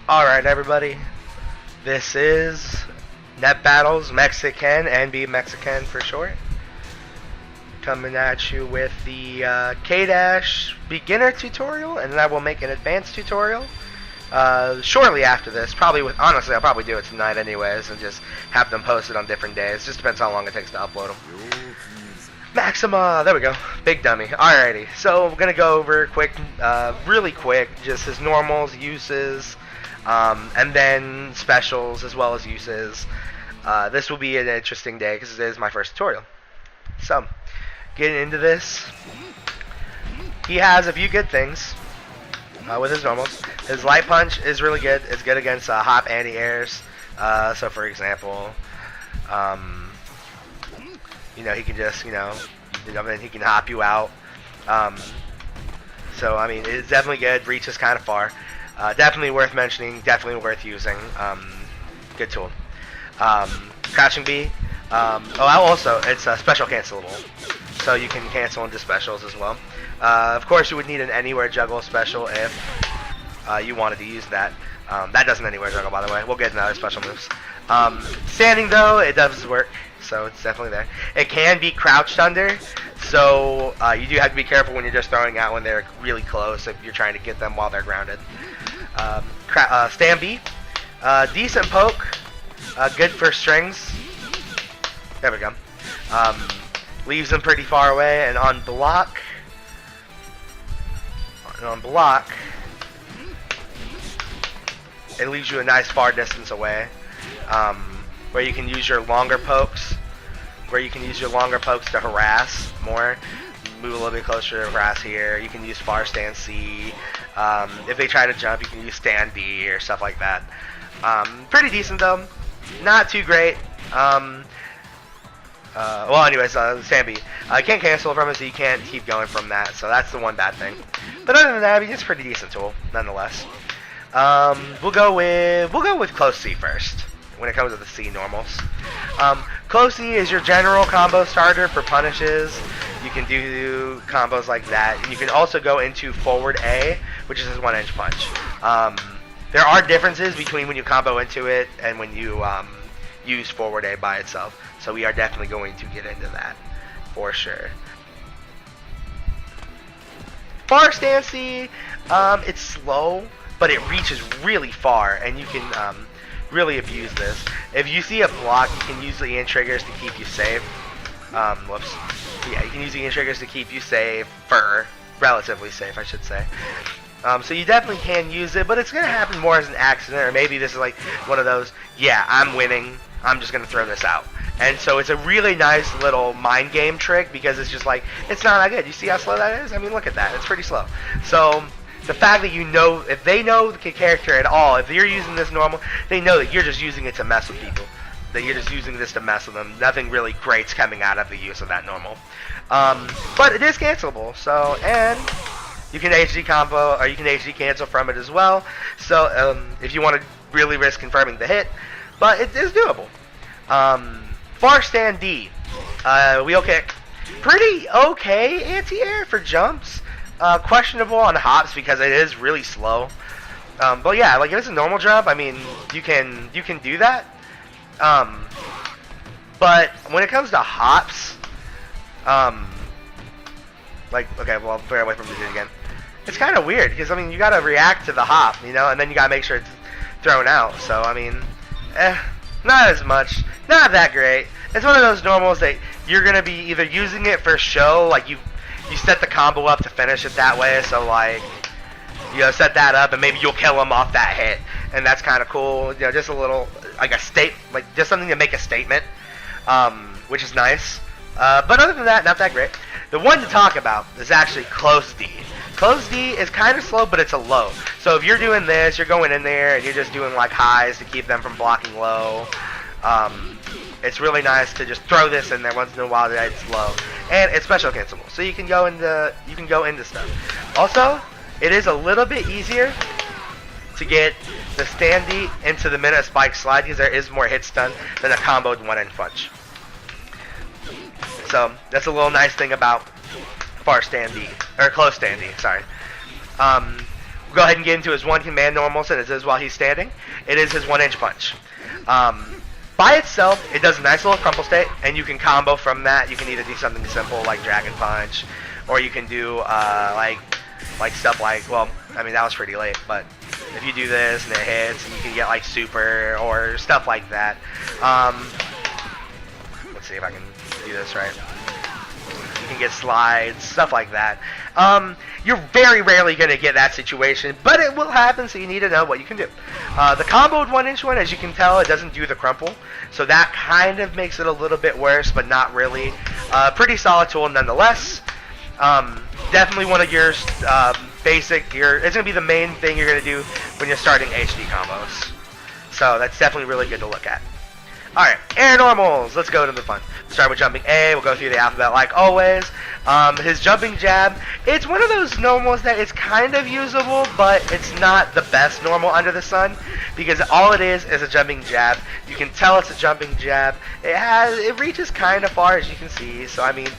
Alright, everybody. This is Net Battles Mexican, NB Mexican for short. Coming at you with the K-Dash beginner tutorial, and then I will make an advanced tutorial shortly after this. Honestly, I'll probably do it tonight anyways, and just have them posted on different days. Just depends how long it takes to upload them. Maxima, there we go. Big dummy. Alrighty, so we're gonna go over really quick, just his normals, uses, and then specials as well as uses. This will be an interesting day because it is my first tutorial. So, getting into this, he has a few good things with his normals. His light punch is really good. It's good against hop anti-airs. So, for example, he can just, he can hop you out. So, I mean, it's definitely good. Reaches kind of far. Definitely worth mentioning. Definitely worth using. Good tool. Crouching B. Also, it's special cancelable. So you can cancel into specials as well. Of course, you would need an anywhere juggle special if you wanted to use that. That doesn't anywhere juggle, by the way. We'll get into other special moves. Standing, though, it does work. So it's definitely there. It can be crouched under. So you do have to be careful when you're just throwing out when they're really close if you're trying to get them while they're grounded. Stand B. Decent poke. Good for strings. There we go. Leaves them pretty far away. And on block, it leaves you a nice far distance away, where you can use your longer pokes. To harass more. Move a little bit closer to harass here. You can use far stand C. If they try to jump, you can use stand B or stuff like that. Pretty decent though. Not too great. Stand B. You can't cancel from it, so you can't keep going from that. So that's the one bad thing. But other than that, I mean, it's a pretty decent tool, nonetheless. We'll go with close C first when it comes to the C normals. Close C is your general combo starter for punishes. You can do combos like that. And you can also go into forward A, which is his 1-inch punch. There are differences between when you combo into it and when you use forward A by itself. So we are definitely going to get into that for sure. Far stand C, it's slow, but it reaches really far, and you can really abuse this. If you see a block, you can use the Ian triggers to keep you safe. Yeah, you can use the Ian triggers to keep you safe, relatively safe, I should say. So you definitely can use it, but it's going to happen more as an accident, or maybe this is like one of those, yeah, I'm winning, I'm just going to throw this out. And so it's a really nice little mind game trick, because it's just like, it's not that good. You see how slow that is? I mean, look at that. It's pretty slow. So the fact that if they know the character at all, if you're using this normal, they know that you're just using it to mess with people. That you're just using this to mess with them. Nothing really great's coming out of the use of that normal. But it is cancelable. So, and you can HD combo, or you can HD cancel from it as well. So, if you want to really risk confirming the hit, but it is doable. Far stand D, wheel kick, pretty okay anti-air for jumps. Questionable on hops because it is really slow. But yeah, like if it's a normal jump, I mean, you can do that. But when it comes to hops, okay, well, bear away from it again. It's kind of weird because I mean, you gotta react to the hop, and then you gotta make sure it's thrown out. So I mean, not as much, not that great. It's one of those normals that you're gonna be either using it for show, like you set the combo up to finish it that way, so like, set that up and maybe you'll kill him off that hit, and that's kind of cool, just a little, like just something to make a statement, which is nice, but other than that, not that great. The one to talk about is actually close D. Close D is kind of slow, but it's a low, so if you're doing this, you're going in there and you're just doing like highs to keep them from blocking low. It's really nice to just throw this in there once in a while that it's low, and it's special cancelable, so you can go into stuff. Also, it is a little bit easier to get the standee into the minute spike slide because there is more hits done than a comboed 1-inch punch. So that's a little nice thing about far standee or close standee. Sorry. go ahead and get into his one command normals, and it is while he's standing. It is his 1-inch punch. By itself, it does a nice little crumple state, and you can combo from that. You can either do something simple like Dragon Punch, or you can do like stuff like, well, I mean that was pretty late, but if you do this and it hits, and you can get like super or stuff like that. Let's see if I can do this right. You can get slides, stuff like that. You're very rarely going to get that situation, but it will happen, so you need to know what you can do. The comboed 1-inch one, as you can tell, it doesn't do the crumple, so that kind of makes it a little bit worse, but not really. Pretty solid tool nonetheless. Definitely one of your basic, it's going to be the main thing you're going to do when you're starting HD combos. So that's definitely really good to look at. Alright, air normals. Let's go to the fun. Start with jumping A. We'll go through the alphabet like always. His jumping jab, it's one of those normals that is kind of usable, but it's not the best normal under the sun, because all it is a jumping jab. You can tell it's a jumping jab. It reaches kind of far, as you can see. So I mean,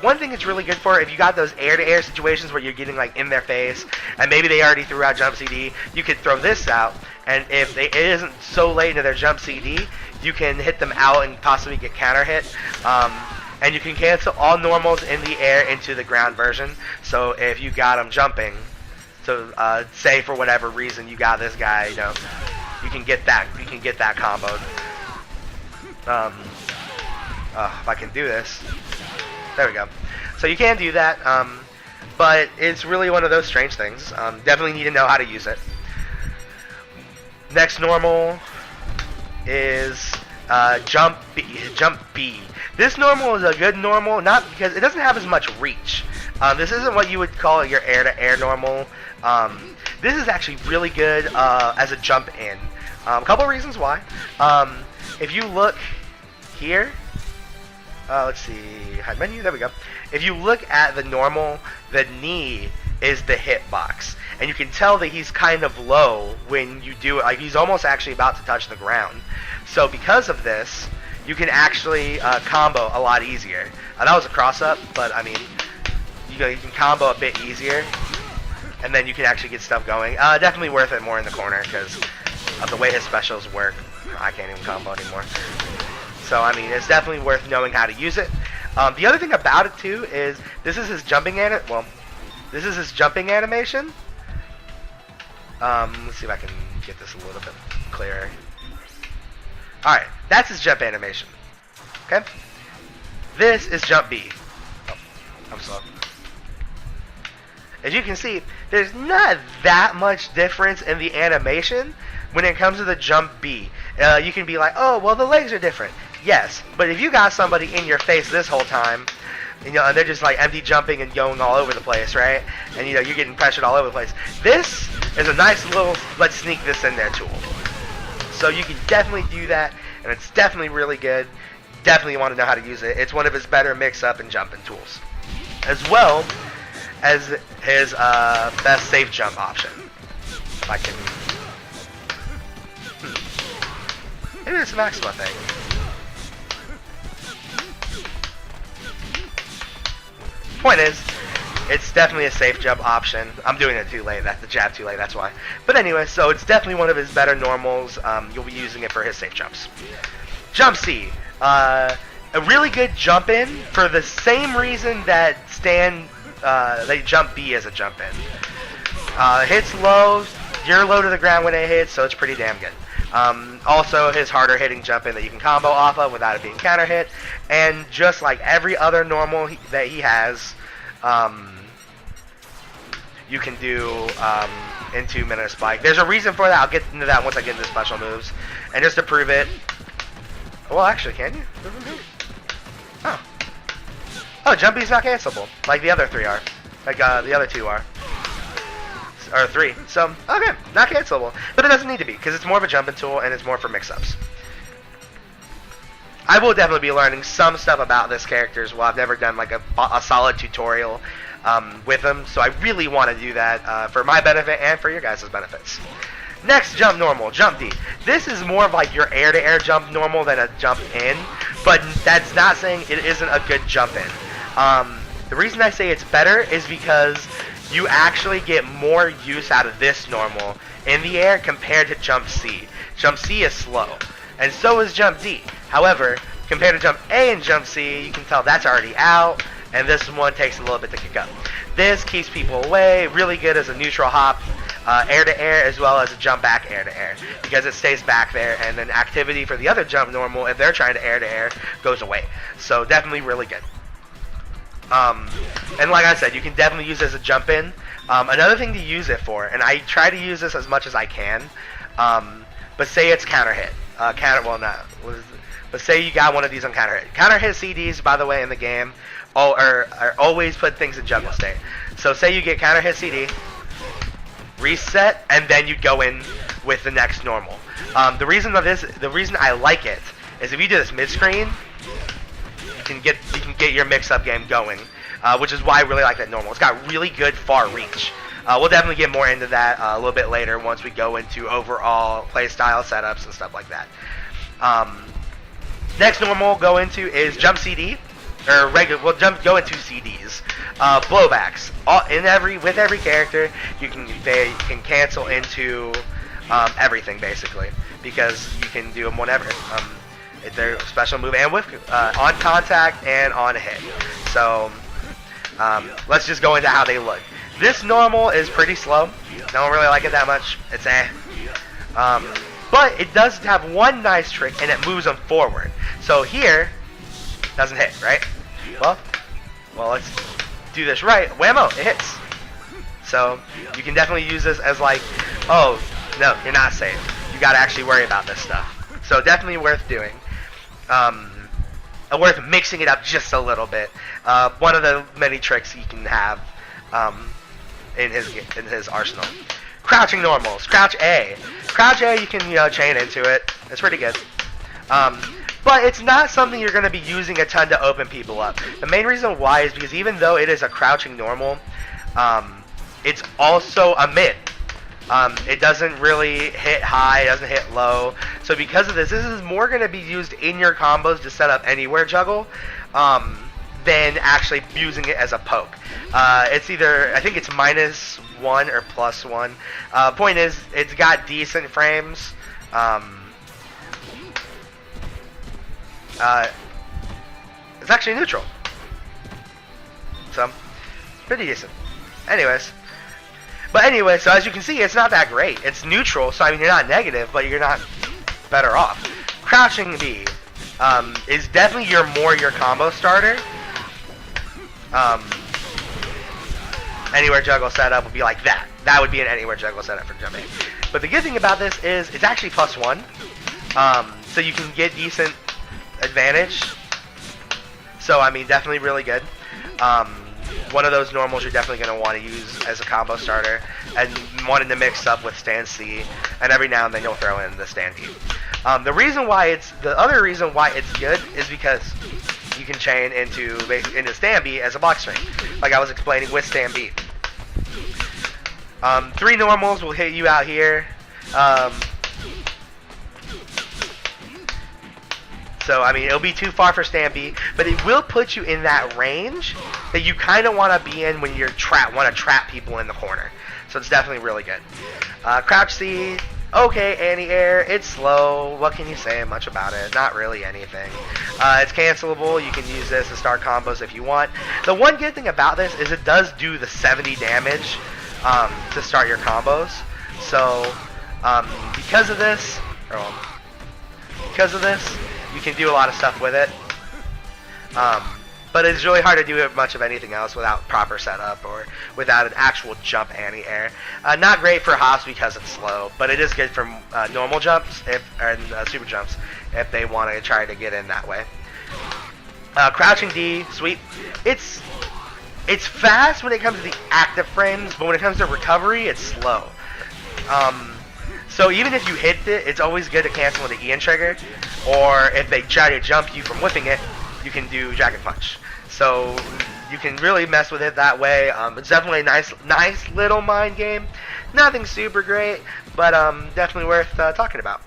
one thing it's really good for, if you got those air-to-air situations where you're getting like in their face, and maybe they already threw out jump CD, you could throw this out, and if it isn't so late into their jump CD, you can hit them out and possibly get counter hit. And you can cancel all normals in the air into the ground version. So if you got them jumping, so say for whatever reason you got this guy, you know, you can get that comboed. If I can do this, there we go. So you can do that, but it's really one of those strange things. Definitely need to know how to use it. Next normal is jump B. This normal is a good normal, not because it doesn't have as much reach. This isn't what you would call your air-to-air normal. This is actually really good as a jump in. A couple reasons why. If you look here, let's see, hide menu, there we go. If you look at the normal, the knee is the hitbox. And you can tell that he's kind of low when you do it. Like, he's almost actually about to touch the ground. So because of this, you can actually combo a lot easier. That was a cross-up, but I mean, you can combo a bit easier. And then you can actually get stuff going. Definitely worth it more in the corner, because of the way his specials work. I can't even combo anymore. So, I mean, it's definitely worth knowing how to use it. The other thing about it, too, is this is his jumping animation. Let's see if I can get this a little bit clearer. Alright, that's his jump animation. Okay? This is jump B. Oh, I'm slow. As you can see, there's not that much difference in the animation when it comes to the jump B. You can be like, oh, well, the legs are different. Yes, but if you got somebody in your face this whole time, you know, and they're just like empty jumping and going all over the place, right? And you know, you're getting pressured all over the place. This is a nice little let's sneak this in there tool. So you can definitely do that, and it's definitely really good. Definitely want to know how to use it. It's one of his better mix-up and jumping tools, as well as his best safe jump option. If I can, maybe it's an Maxima thing. Point is, it's definitely a safe jump option. I'm doing it too late. That's the jab too late. That's why. But anyway, so it's definitely one of his better normals. You'll be using it for his safe jumps. Jump C, a really good jump in for the same reason that they jump B as a jump in. Hits low. You're low to the ground when it hits, so it's pretty damn good. Also, his harder hitting jump in that you can combo off of without it being counter hit, and just like every other normal that he has, you can do in 2 minute spike. There's a reason for that. I'll get into that once I get into special moves. And just to prove it, well, actually, can you? Oh, jump B's not cancelable like the other three are, like the other two are. Or 3. So, okay, not cancelable. But it doesn't need to be, because it's more of a jumping tool and it's more for mix-ups. I will definitely be learning some stuff about this character as well. I've never done like a solid tutorial with him, so I really want to do that for my benefit and for your guys' benefits. Next, jump normal, jump D. This is more of like your air-to-air jump normal than a jump in, but that's not saying it isn't a good jump in. The reason I say it's better is because you actually get more use out of this normal in the air compared to jump C. Jump C is slow, and so is jump D. However, compared to jump A and jump C, you can tell that's already out, and this one takes a little bit to kick up. This keeps people away, really good as a neutral hop, air to air, as well as a jump back air to air, because it stays back there, and then activity for the other jump normal, if they're trying to air, goes away. So definitely really good. And like I said, you can definitely use it as a jump in. Another thing to use it for, and I try to use this as much as I can, but say it's counter hit. But say you got one of these on counter hit. Counter hit CDs, by the way, in the game, are always put things in juggle state. So say you get counter hit CD, reset, and then you go in with the next normal. The reason I like it is if you do this mid screen, you can get your mix-up game going, which is why I really like that normal. It's got really good far reach. We'll definitely get more into that a little bit later once we go into overall playstyle setups and stuff like that. Next normal we'll go into is jump CD, or regular. We'll go into CDs. Blowbacks. With every character, they can cancel into everything basically, because you can do them whenever. Their special move and with on contact and on hit. So let's just go into how they look. This normal is pretty slow. Don't really like it that much. It's but it does have one nice trick, and it moves them forward. So here, doesn't hit, right? Well, let's do this right. Whammo, it hits. So you can definitely use this as like, oh no, you're not safe. You got to actually worry about this stuff. So definitely worth doing. Worth mixing it up just a little bit. One of the many tricks he can have in his arsenal. Crouching normals. Crouch A. Crouch A, you can chain into it. It's pretty good. But it's not something you're going to be using a ton to open people up. The main reason why is because even though it is a crouching normal, it's also a mid. It doesn't really hit high, it doesn't hit low. So because of this is more going to be used in your combos to set up anywhere juggle than actually using it as a poke. It's either, I think it's -1 or +1. Point is, it's got decent frames. It's actually neutral. So, pretty decent. But anyway, so as you can see, it's not that great. It's neutral, so I mean, you're not negative, but you're not better off. Crouching B is definitely your combo starter. Anywhere juggle setup would be like that. That would be an anywhere juggle setup for jumping. But the good thing about this is it's actually +1, so you can get decent advantage. So I mean, definitely really good. One of those normals you're definitely going to want to use as a combo starter, and wanting to mix up with stand C, and every now and then you'll throw in the stand B. The other reason why it's good is because you can chain into stand B as a block string, like I was explaining with stand B. 3 normals will hit you out here. So, I mean, it'll be too far for stand B, but it will put you in that range that you kind of want to be in when you're want to trap people in the corner. So it's definitely really good. Crouch C, okay, anti-air, it's slow. What can you say much about it? Not really anything. It's cancelable. You can use this to start combos if you want. The one good thing about this is it does do the 70 damage to start your combos. So, because of this, you can do a lot of stuff with it, but it's really hard to do much of anything else without proper setup or without an actual jump anti-air. Not great for hops because it's slow, but it is good for normal jumps and super jumps if they want to try to get in that way. Crouching D, sweep. It's fast when it comes to the active frames, but when it comes to recovery, it's slow. So even if you hit it, it's always good to cancel with the Ian trigger, or if they try to jump you from whipping it, you can do Dragon Punch. So you can really mess with it that way. It's definitely a nice little mind game. Nothing super great, but definitely worth talking about.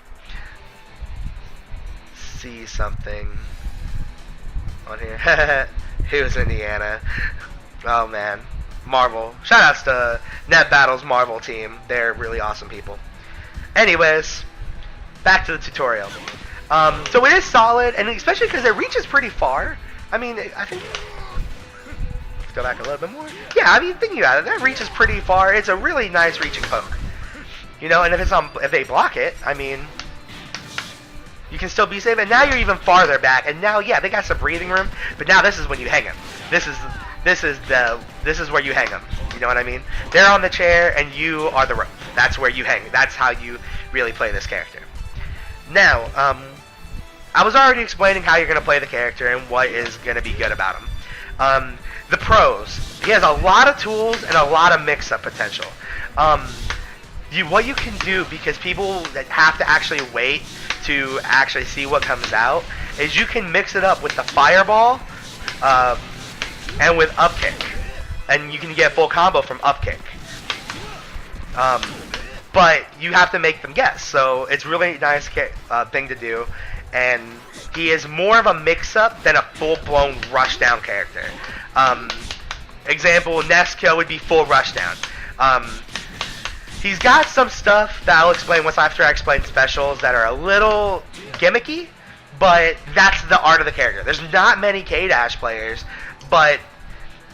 See something on here. It was Indiana. Oh man, Marvel. Shoutouts to Net Battle's Marvel team. They're really awesome people. Anyways, back to the tutorial. So it is solid, and especially because it reaches pretty far. I mean, I think... Let's go back a little bit more. Yeah, I mean, thinking about it, that reaches pretty far. It's a really nice reaching poke. You know, and if they block it, I mean, you can still be safe. And now you're even farther back. And now, yeah, they got some breathing room. But now this is when you hang them. This is where you hang them. You know what I mean? They're on the chair, and you are the rope. That's where you hang. That's how you really play this character. Now, I was already explaining how you're going to play the character and what is going to be good about him. The pros. He has a lot of tools and a lot of mix-up potential. What you can do, because people that have to actually wait to actually see what comes out, is you can mix it up with the fireball and with up kick. And you can get full combo from up kick. But you have to make them guess. So it's really nice thing to do. And he is more of a mix-up than a full-blown rushdown character. Example, Nesco would be full rushdown. He's got some stuff that I'll explain once after I explain specials that are a little gimmicky, but that's the art of the character. There's not many K-Dash players, but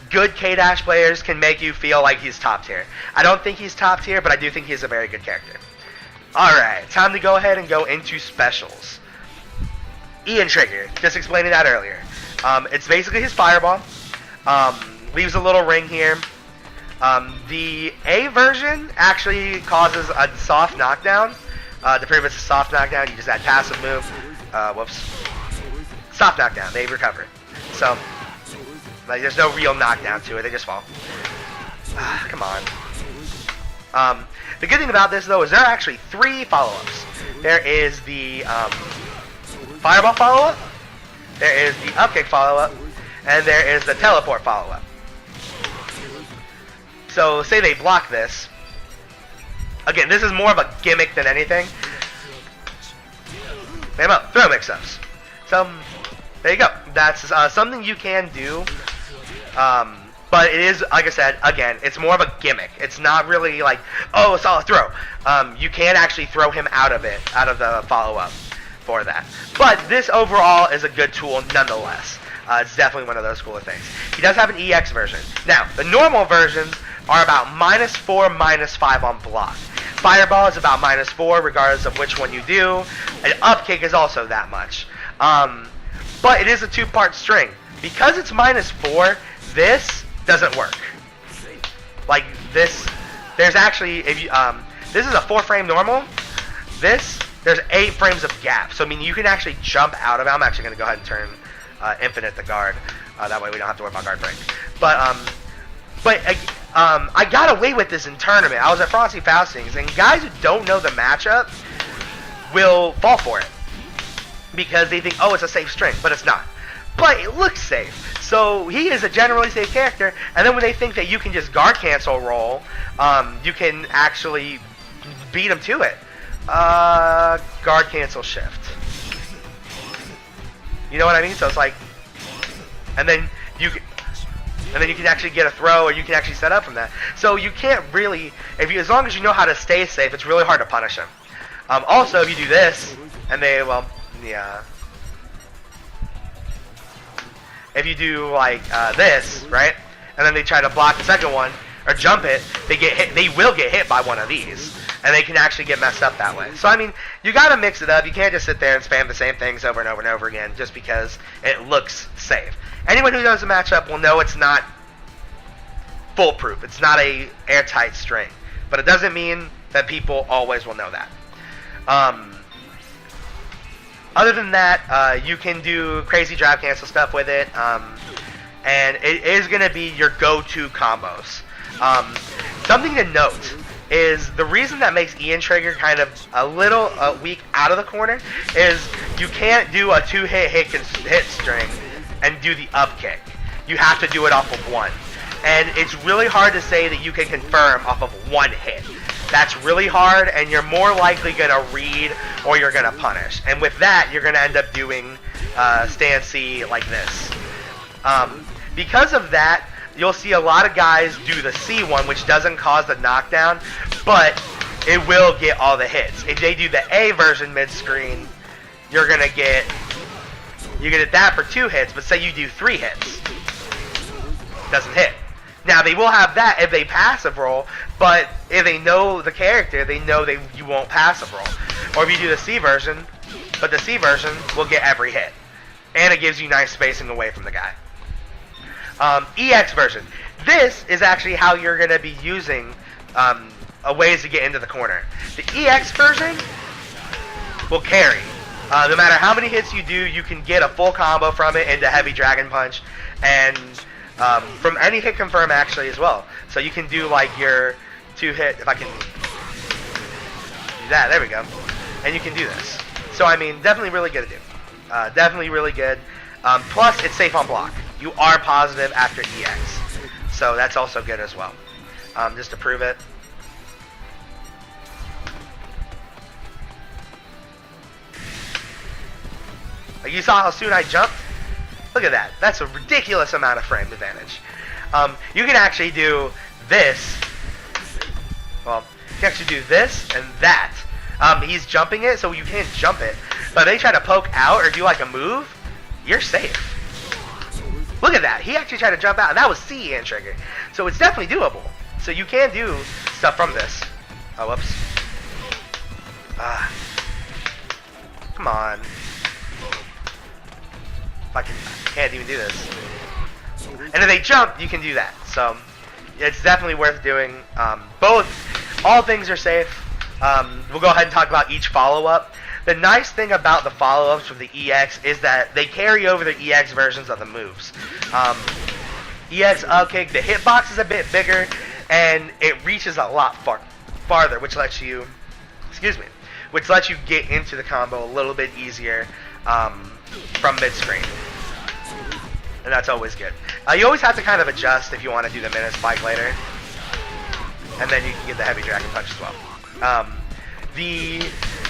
good K-Dash players can make you feel like he's top tier. I don't think he's top tier, but I do think he's a very good character. Alright, time to go ahead and go into specials. Ian Trigger, just explaining that earlier. It's basically his fireball. Leaves a little ring here. The A version actually causes a soft knockdown. To prove it's a soft knockdown, you just add passive move. Whoops. Soft knockdown, they recover it. So, like, there's no real knockdown to it, they just fall. Come on. The good thing about this, though, is there are actually 3 follow-ups. There is the fireball follow-up, there is the upkick follow-up, and there is the teleport follow-up. So, say they block this. Again, this is more of a gimmick than anything. Bam up, throw mix-ups. So, there you go. That's something you can do. But it is, like I said, again, it's more of a gimmick. It's not really like, oh, it's all a throw. You can actually throw him out of it, out of the follow-up for that. But this overall is a good tool nonetheless. It's definitely one of those cooler things. He does have an EX version. Now, the normal versions are about -4, -5 on block. Fireball is about -4 regardless of which one you do. And upkick is also that much. But it is a 2-part string. Because it's -4, this doesn't work. Like this, there's actually, if you, this is a 4-frame normal. There's 8 frames of gap. So I mean, you can actually jump out of it. I'm actually going to go ahead and turn infinite the guard. That way we don't have to worry about guard break. But I got away with this in tournament. I was at Frosty Faustings, and guys who don't know the matchup will fall for it because they think, oh, it's a safe string, but it's not. But it looks safe. So he is a generally safe character, and then when they think that you can just guard cancel roll, you can actually beat him to it. Guard cancel shift. You know what I mean? So it's like, and then you can actually get a throw, or you can actually set up from that. So you can't really, as long as you know how to stay safe, it's really hard to punish him. Also, if you do this, and they, well, yeah. If you do like this, right, and then they try to block the second one or jump it, they get hit. They will get hit by one of these, and they can actually get messed up that way. So I mean, you gotta mix it up. You can't just sit there and spam the same things over and over and over again just because it looks safe. Anyone who knows the matchup will know it's not foolproof. It's not a airtight string, but it doesn't mean that people always will know that. Other than that, you can do crazy drive cancel stuff with it, and it is going to be your go-to combos. Something to note is the reason that makes Ian Trigger kind of a little weak out of the corner is you can't do a 2-hit string and do the up kick. You have to do it off of 1. And it's really hard to say that you can confirm off of 1 hit. That's really hard, and you're more likely going to read or you're going to punish. And with that, you're going to end up doing stand C like this. Because of that, you'll see a lot of guys do the C one, which doesn't cause the knockdown, but it will get all the hits. If they do the A version mid-screen, you're gonna get that for 2 hits, but say you do 3 hits, doesn't hit. Now they will have that if they passive roll, but if they know the character, they know you won't passive roll. Or if you do the C version, but the C version will get every hit, and it gives you nice spacing away from the guy. EX version. This is actually how you're gonna be using ways to get into the corner. The EX version will carry. No matter how many hits you do, you can get a full combo from it into Heavy Dragon Punch, and from any hit confirm actually as well. So you can do like your 2-hit, if I can do that, there we go. And you can do this. So I mean, definitely really good to do. Definitely really good. Plus, it's safe on block. You are positive after EX. So that's also good as well. Just to prove it. You saw how soon I jumped? Look at that. That's a ridiculous amount of frame advantage. You can actually do this. Well, you can actually do this and that. He's jumping it, so you can't jump it. But if they try to poke out or do like a move, you're safe. Look at that. He actually tried to jump out, and that was C and trigger. So it's definitely doable. So you can do stuff from this. Oh, whoops. Come on. I can't even do this. And if they jump, you can do that. So it's definitely worth doing. All things are safe. We'll go ahead and talk about each follow-up. The nice thing about the follow-ups for the EX is that they carry over the EX versions of the moves. EX up kick, the hitbox is a bit bigger, and it reaches a lot farther, which lets you, get into the combo a little bit easier from mid-screen. And that's always good. You always have to kind of adjust if you want to do the minute spike later. And then you can get the Heavy Dragon Punch as well. The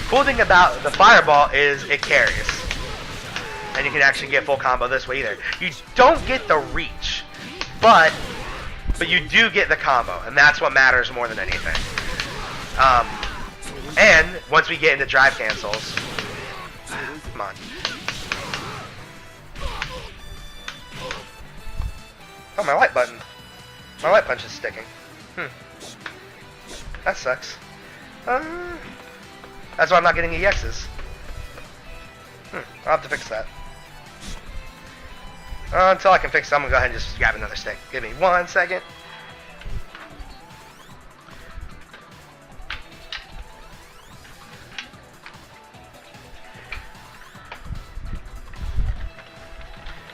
cool thing about the Fireball is it carries. And you can actually get full combo this way either. You don't get the reach, but you do get the combo. And that's what matters more than anything. And once we get into drive cancels, come on. Oh, my light button. My light punch is sticking. That sucks. That's why I'm not getting EXs. I'll have to fix that. Until I can fix it, I'm going to go ahead and just grab another stick. Give me 1 second.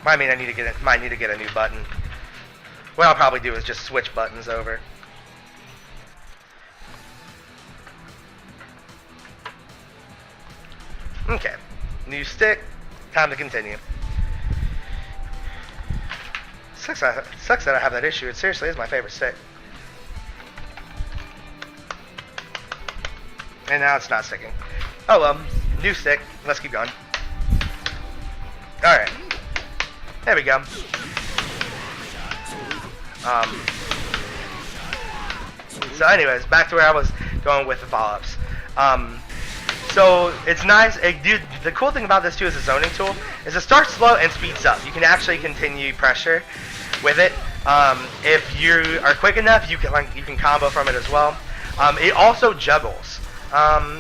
Might mean I might need to get a new button. What I'll probably do is just switch buttons over. Okay, new stick, time to continue. Sucks that I have that issue. It seriously is my favorite stick. And now it's not sticking. Oh well, new stick, let's keep going. Alright, there we go. So anyways, back to where I was going with the follow-ups. So it's nice. The cool thing about this too is the zoning tool is it starts slow and speeds up. You can actually continue pressure with it. If you are quick enough, you can combo from it as well. It also juggles.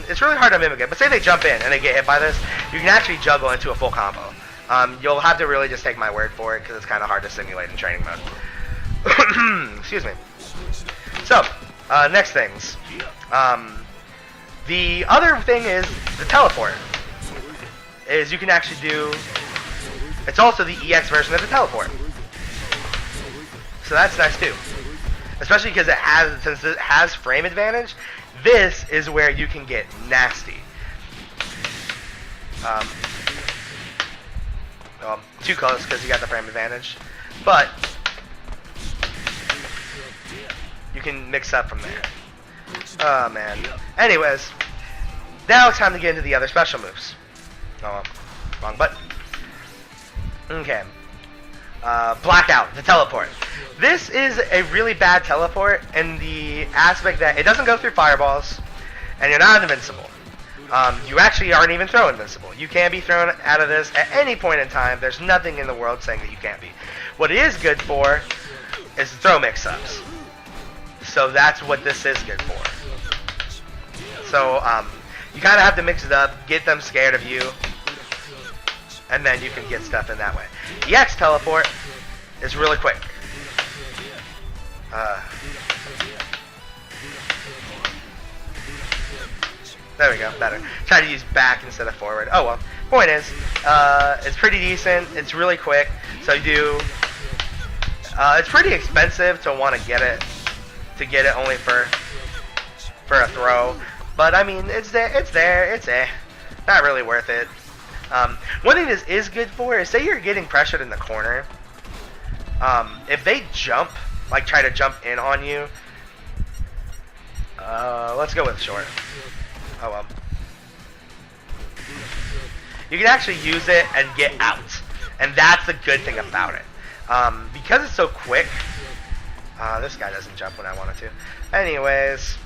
It's really hard to mimic it, but say they jump in and they get hit by this, you can actually juggle into a full combo. You'll have to really just take my word for it because it's kind of hard to simulate in training mode. Excuse me. So, next things. The other thing is the teleport. Is you can actually do. It's also the EX version of the teleport. So that's nice too. Especially because since it has frame advantage, this is where you can get nasty. Well, too close because you got the frame advantage, but you can mix up from there. Oh man. Anyways, now it's time to get into the other special moves. Oh, wrong button. Okay. Blackout, the teleport. This is a really bad teleport in the aspect that it doesn't go through fireballs, and you're not invincible. You actually aren't even throw invincible. You can be thrown out of this at any point in time. There's nothing in the world saying that you can't be. What it is good for is throw mix-ups. So that's what this is good for. So you kind of have to mix it up, get them scared of you, and then you can get stuff in that way. EX teleport is really quick. There we go, better. Try to use back instead of forward. Oh well. Point is, it's pretty decent. It's really quick. So you do. It's pretty expensive to want to get it. To get it only for a throw, but I mean it's there. It's not really worth it. One thing this is good for is say you're getting pressured in the corner. If they jump, like try to jump in on you. Let's go with short. Oh well. You can actually use it and get out, and that's the good thing about it. Because it's so quick. This guy doesn't jump when I want it to. Anyways,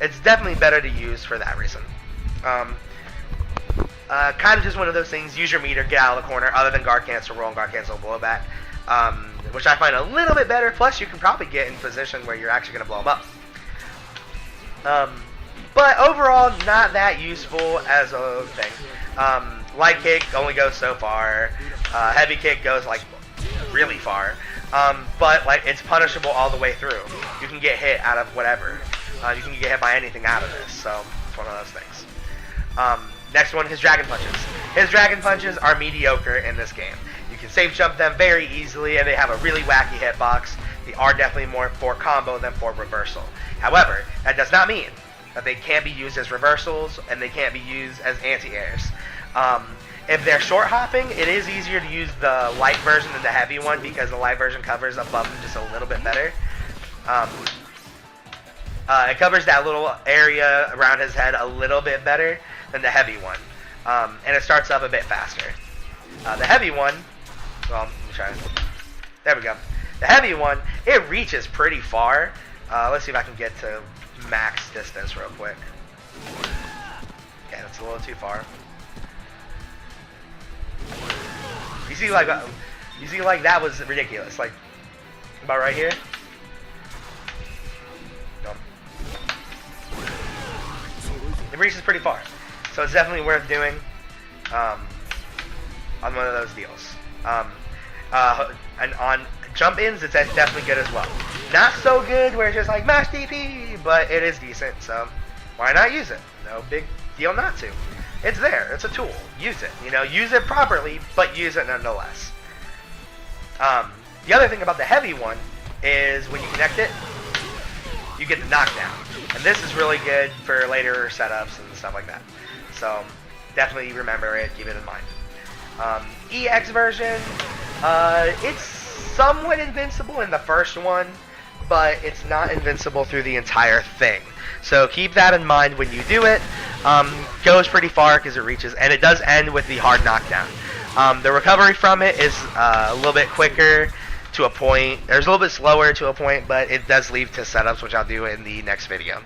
it's definitely better to use for that reason. Kind of just one of those things. Use your meter, get out of the corner. Other than guard cancel, roll and guard cancel, blowback, which I find a little bit better. Plus, you can probably get in position where you're actually going to blow them up. But overall, not that useful as a thing. Light kick only goes so far. Heavy kick goes like really far. But like it's punishable all the way through. You can get hit out of whatever. You can get hit by anything out of this. So it's one of those things. Next one, his dragon punches. His dragon punches are mediocre in this game. You can safe jump them very easily, and they have a really wacky hitbox. They are definitely more for combo than for reversal. However, that does not mean that they can't be used as reversals and they can't be used as anti-airs. If they're short hopping, it is easier to use the light version than the heavy one because the light version covers above them just a little bit better. It covers that little area around his head a little bit better than the heavy one. And it starts up a bit faster. The heavy one, well, let me try. There we go. The heavy one, it reaches pretty far. Let's see if I can get to max distance real quick. Okay, that's a little too far. You see, like that was ridiculous. Like, about right here. No. It reaches pretty far, so it's definitely worth doing. On one of those deals. And on jump ins, it's definitely good as well. Not so good where it's just like mash DP, but it is decent. So why not use it? No big deal not to. It's there. It's a tool. Use it. You know, use it properly, but use it nonetheless. The other thing about the heavy one is when you connect it, you get the knockdown. And this is really good for later setups and stuff like that. So definitely remember it. Keep it in mind. EX version, it's somewhat invincible in the first one, but it's not invincible through the entire thing. So keep that in mind when you do it. Goes pretty far because it reaches, and it does end with the hard knockdown. The recovery from it is a little bit quicker to a point. There's a little bit slower to a point, but it does lead to setups, which I'll do in the next video.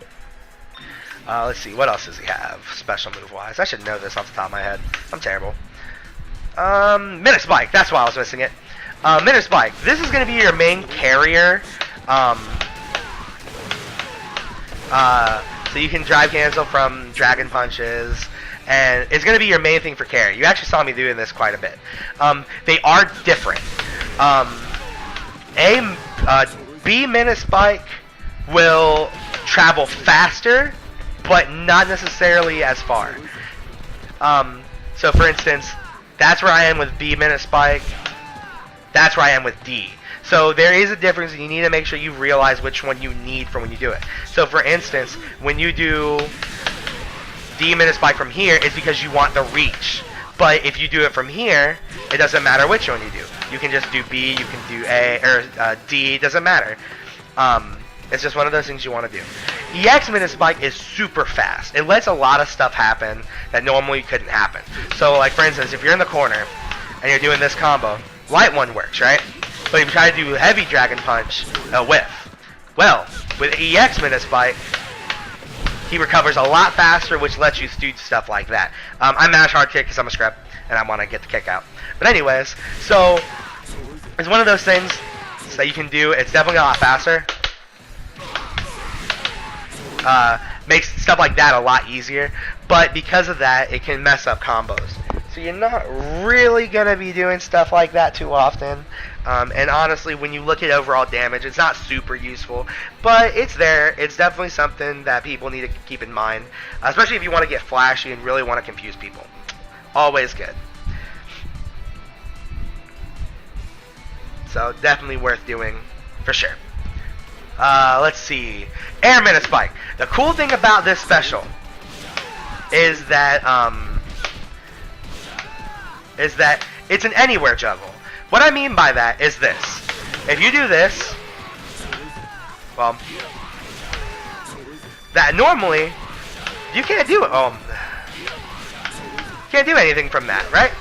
Let's see, what else does he have special move-wise? I should know this off the top of my head. I'm terrible. Minute Spike, that's why I was missing it. Minute Spike, this is going to be your main carrier. So you can drive cancel from dragon punches, and it's going to be your main thing for carry. You actually saw me doing this quite a bit. They are different. B Minute Spike will travel faster, but not necessarily as far. So for instance, that's where I am with B Minute Spike. That's where I am with D. So there is a difference, and you need to make sure you realize which one you need for when you do it. So for instance, when you do D Minute Spike from here, it's because you want the reach. But if you do it from here, it doesn't matter which one you do. You can just do B, you can do A, or D, it doesn't matter. It's just one of those things you want to do. EX Minute Spike is super fast. It lets a lot of stuff happen that normally couldn't happen. So like for instance, if you're in the corner, and you're doing this combo, light one works, right? But if you try to do heavy Dragon Punch, a whiff. Well, with EX Metaspike, he recovers a lot faster, which lets you do stuff like that. I mash hard kick because I'm a scrub, and I want to get the kick out. But anyways, so it's one of those things that you can do. It's definitely a lot faster. Makes stuff like that a lot easier. But because of that, it can mess up combos. So you're not really going to be doing stuff like that too often. And honestly, when you look at overall damage, it's not super useful. But it's there. It's definitely something that people need to keep in mind. Especially if you want to get flashy and really want to confuse people. Always good. So definitely worth doing for sure. Let's see. Air Metaspike. The cool thing about this special is that it's an anywhere juggle. What I mean by that is this. If you do this, well, that normally you can't do it. Can't do anything from that, right?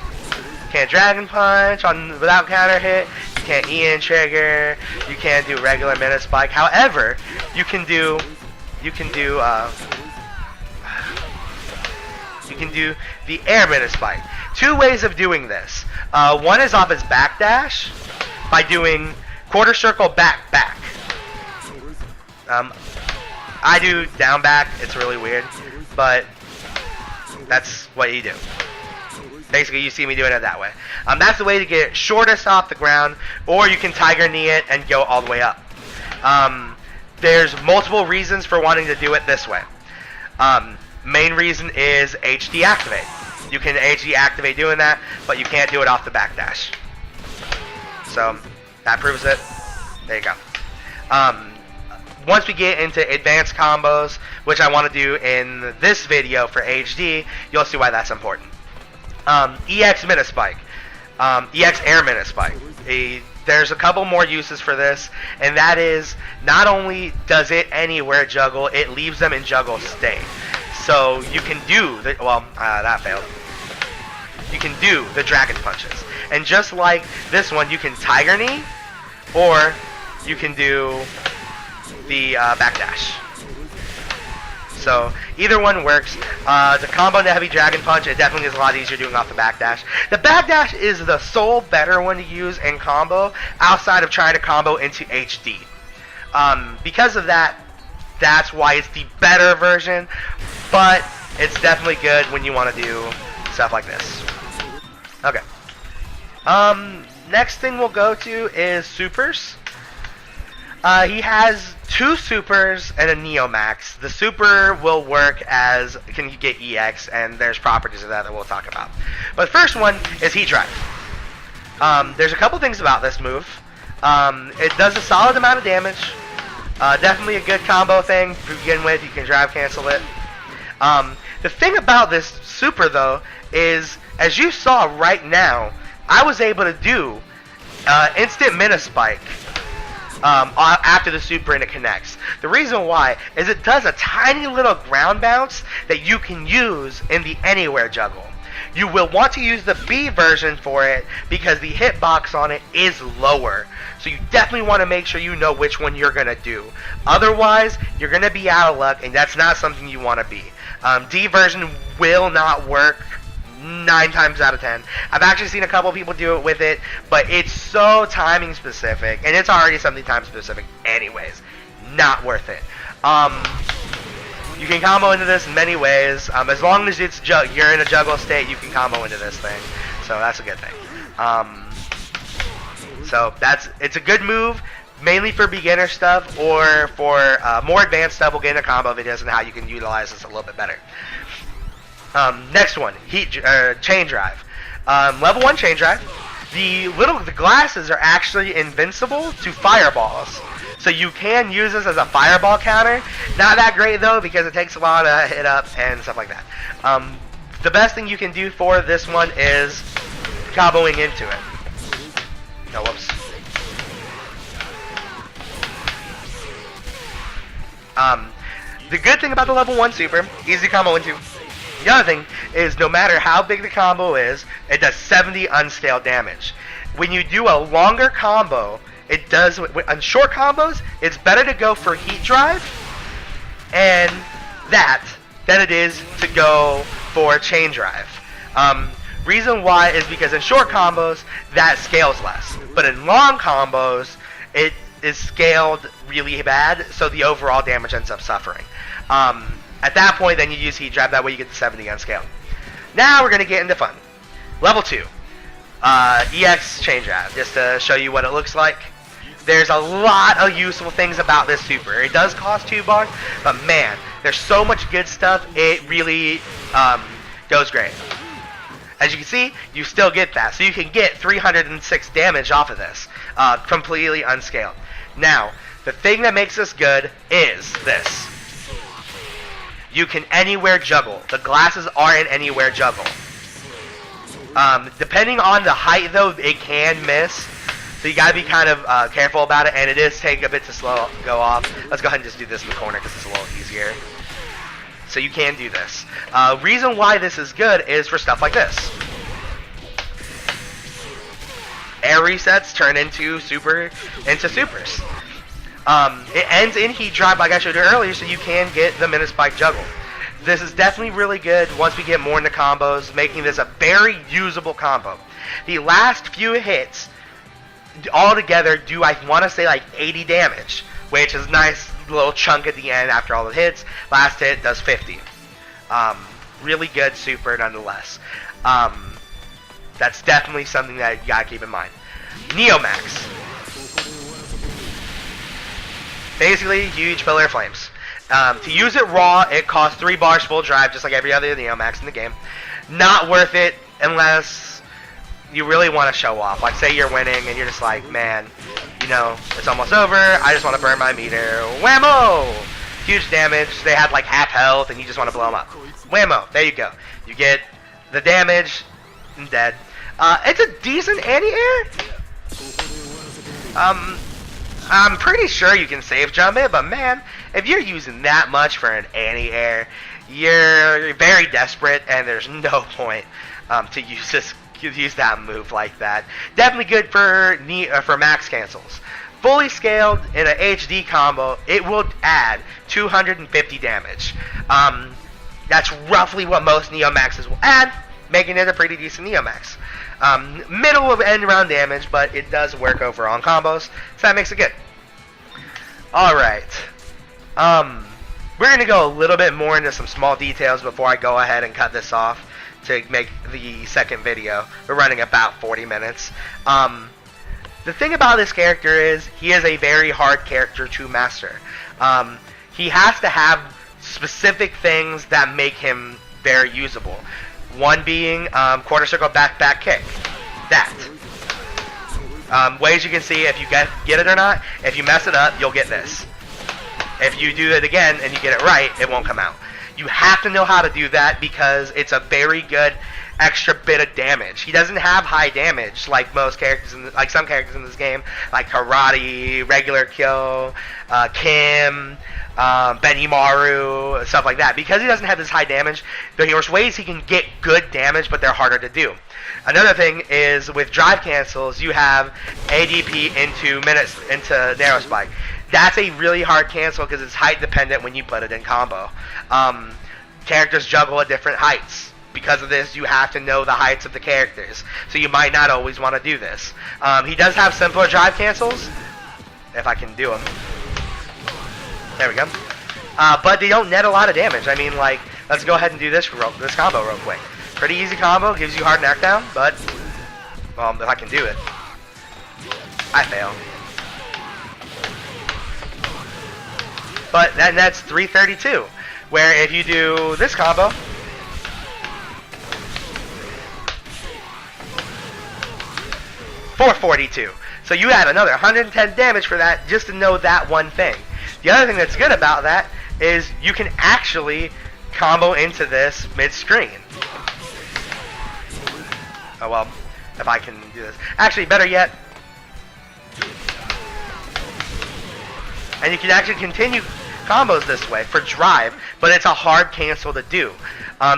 Can't Dragon Punch without counter hit. You can't Ian trigger. You can't do regular Metaspike. However, you can do the Air Metaspike. Two ways of doing this. One is off his backdash by doing quarter circle back. I do down back. It's really weird, but that's what you do. Basically, you see me doing it that way. That's the way to get it shortest off the ground, or you can Tiger Knee it and go all the way up. There's multiple reasons for wanting to do it this way. Main reason is HD activate. You can HD activate doing that, but you can't do it off the backdash. So that proves it. There you go. Once we get into advanced combos, which I want to do in this video for HD, you'll see why that's important. EX Metaspike. EX Air Metaspike. There's a couple more uses for this, and that is not only does it anywhere juggle, it leaves them in juggle state. So you can do the, that failed. You can do the Dragon Punches. And just like this one, you can Tiger Knee, or you can do the backdash. So either one works. The combo into heavy Dragon Punch, it definitely is a lot easier doing off the backdash. The backdash is the sole better one to use in combo outside of trying to combo into HD. Because of that, that's why it's the better version, but it's definitely good when you want to do stuff like this. Okay. Next thing we'll go to is supers. He has two supers and a Neomax. The super will work as, can you get EX, and there's properties of that we'll talk about. But the first one is Heat Drive. There's a couple things about this move. It does a solid amount of damage. Definitely a good combo thing to begin with. You can drive cancel it. The thing about this super, though, is, as you saw right now, I was able to do instant Metaspike after the super and it connects. The reason why is it does a tiny little ground bounce that you can use in the anywhere juggle. You will want to use the B version for it because the hitbox on it is lower. So you definitely want to make sure you know which one you're going to do. Otherwise, you're going to be out of luck, and that's not something you want to be. D version will not work 9 times out of 10. I've actually seen a couple people do it with it, but it's so timing specific, and it's already something time specific anyways. Not worth it. You can combo into this in many ways. As long as you're in a juggle state, you can combo into this thing. So that's a good thing. So it's a good move, mainly for beginner stuff, or for more advanced stuff. We'll get into combo videos and how you can utilize this a little bit better. Next one, Chain Drive. Level 1 Chain Drive. The glasses are actually invincible to fireballs. So you can use this as a fireball counter. Not that great though, because it takes a while to hit up and stuff like that. The best thing you can do for this one is comboing into it. No, whoops. The good thing about the level 1 super, easy combo into. The other thing is, no matter how big the combo is, it does 70 unscaled damage. When you do a longer combo, it does, on short combos, it's better to go for Heat Drive and that than it is to go for Chain Drive. Reason why is because in short combos, that scales less. But in long combos, it is scaled really bad, so the overall damage ends up suffering. At that point, then you use Heat Drive, that way you get the 70 unscaled. Now we're going to get into fun. Level 2. EX Chain Drive, just to show you what it looks like. There's a lot of useful things about this super. It does cost 2 bars, but man, there's so much good stuff, it really goes great. As you can see, you still get that. So you can get 306 damage off of this, completely unscaled. Now, the thing that makes this good is this. You can anywhere juggle. The glasses are an anywhere juggle. Depending on the height, though, it can miss. So you gotta be kind of careful about it, and it is taking a bit to go off. Let's go ahead and just do this in the corner because it's a little easier. So you can do this. Reason why this is good is for stuff like this. Air resets turn into supers. It ends in Heat Drive like I showed you earlier, so you can get the Minute Spike juggle. This is definitely really good once we get more into combos, making this a very usable combo. The last few hits altogether do, I want to say, like 80 damage, which is a nice little chunk at the end after all the hits. Last hit does 50. Really good super nonetheless. That's definitely something that you gotta keep in mind. Neomax. Basically, huge pillar of flames. To use it raw, it costs 3 bars full drive, just like every other Neomax in the game. Not worth it unless you really want to show off. Like, say you're winning and you're just like, man, you know, it's almost over. I just want to burn my meter. Whammo! Huge damage. They have like half health and you just want to blow them up. Whammo! There you go. You get the damage and dead. It's a decent anti-air. I'm pretty sure you can safe jump it, but man, if you're using that much for an anti-air, you're very desperate, and there's no point to use that move like that. Definitely good for max cancels. Fully scaled in an HD combo, it will add 250 damage. That's roughly what most Neomaxes will add, making it a pretty decent Neomax. Middle of end round damage, but it does work over on combos, so that makes it good. Alright. We're going to go a little bit more into some small details before I go ahead and cut this off to make the second video. We're running about 40 minutes. The thing about this character is he is a very hard character to master. He has to have specific things that make him very usable. One being quarter circle back kick. That. Ways you can see if you get it or not. If you mess it up, you'll get this. If you do it again and you get it right, it won't come out. You have to know how to do that because it's a very good extra bit of damage. He doesn't have high damage like most characters, like some characters in this game, like Karate, Regular Kill, Kim, Benimaru, stuff like that. Because he doesn't have this high damage, there's ways he can get good damage, but they're harder to do. Another thing is with drive cancels, you have ADP into Narrow Spike. That's a really hard cancel because it's height dependent when you put it in combo. Characters juggle at different heights. Because of this, you have to know the heights of the characters. So you might not always want to do this. He does have simpler drive cancels. If I can do them. There we go. But they don't net a lot of damage. I mean, like, let's go ahead and do this combo real quick. Pretty easy combo. Gives you hard knockdown. But, well, if I can do it. I fail. But that's 332. Where if you do this combo, $442. So you add another 110 damage for that just to know that one thing. The other thing that's good about that is you can actually combo into this mid-screen. Oh well, if I can do this. Actually, better yet. And you can actually continue combos this way for drive, but it's a hard cancel to do.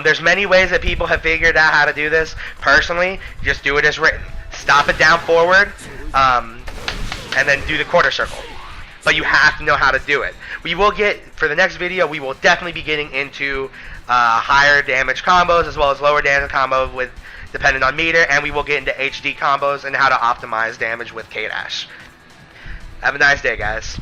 There's many ways that people have figured out how to do this. Personally, just do it as written. Stop it down forward, and then do the quarter circle. But you have to know how to do it. We will get, for the next video, we will definitely be getting into higher damage combos as well as lower damage combos with depending on meter, and we will get into HD combos and how to optimize damage with K-Dash. Have a nice day, guys.